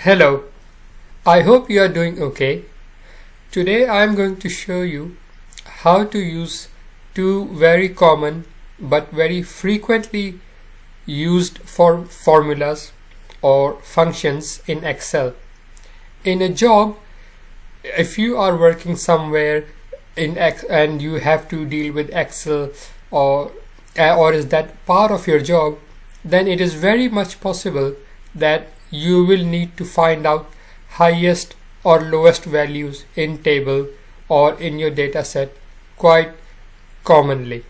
Hello, I hope you are doing okay. Today I am going to show you how to use two very common but very frequently used formulas or functions in Excel. In a job, if you are working somewhere and you have to deal with Excel or is that part of your job, then it is very much possible that you will need to find out highest or lowest values in table or in your data set quite commonly.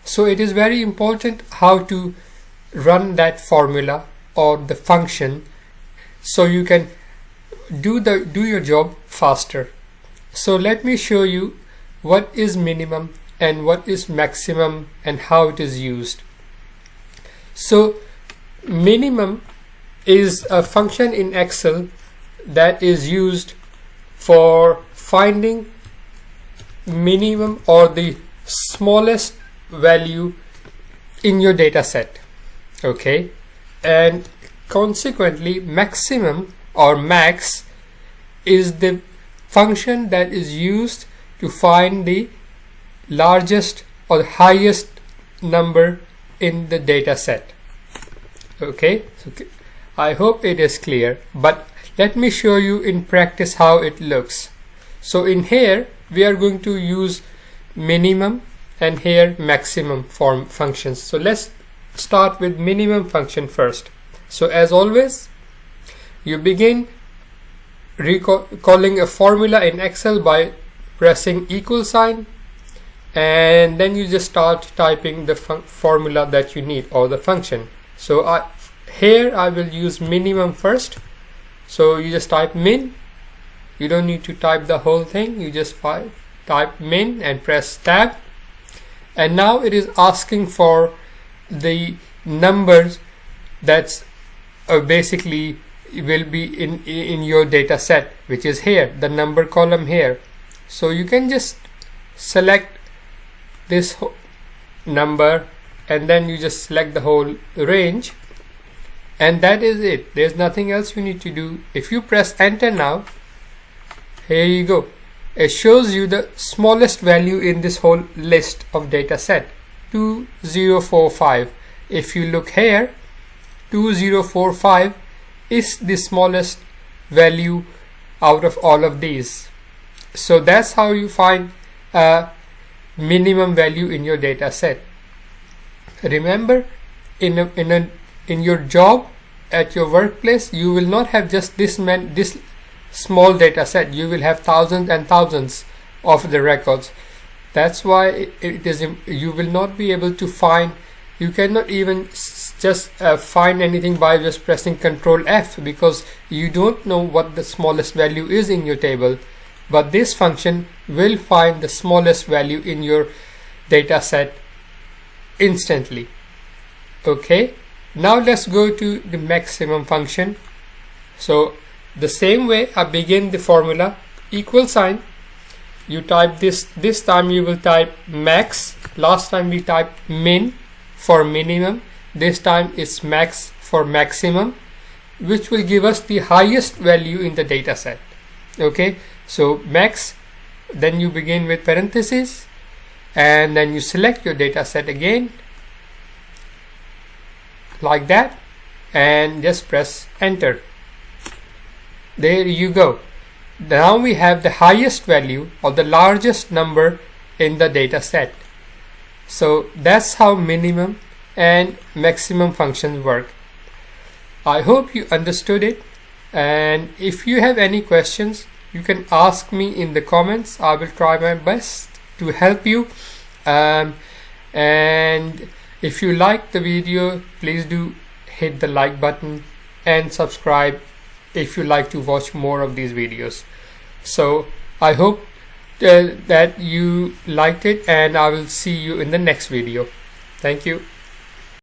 So it is very important how to run that formula or the function so you can do your job faster. So let me show you what is minimum and what is maximum and how it is used. So minimum is a function in Excel that is used for finding minimum or the smallest value in your data set. Okay, and consequently maximum or max is the function that is used to find the largest or the highest number in the data set. Okay, so I hope it is clear, but let me show you in practice how it looks. So in here we are going to use minimum and here maximum form functions. So let's start with minimum function first. So as always, you begin recalling a formula in Excel by pressing equal sign, and then you just start typing the formula that you need or the function. So here I will use minimum first. So you just type min. You don't need to type the whole thing. You just type min and press tab. And now it is asking for the numbers that's basically will be in your data set, which is here, the number column here. So you can just select this number and then you just select the whole range, and that is it. There's nothing else you need to do. If you press enter now, here you go. It shows you the smallest value in this whole list of data set, 2045. If you look here, 2045 is the smallest value out of all of these. So that's how you find a minimum value in your data set. Remember, in your job at your workplace, you will not have just this small data set. You will have thousands and thousands of the records. That's why you will not be able to find. You cannot even just find anything by just pressing Control F, because you don't know what the smallest value is in your table. But this function will find the smallest value in your data set instantly. Okay, now let's go to the maximum function. So the same way, I begin the formula, equal sign, you type this time you will type max. Last time we typed min for minimum, this time it's max for maximum, which will give us the highest value in the data set. Okay, so max, then you begin with parentheses and then you select your data set again like that and just press enter. There you go. Now we have the highest value or the largest number in the data set. So that's how minimum and maximum functions work. I hope you understood it, and if you have any questions, you can ask me in the comments. I will try my best to help you. And if you like the video, please do hit the like button and subscribe if you like to watch more of these videos. So I hope that you liked it, and I will see you in the next video. Thank you.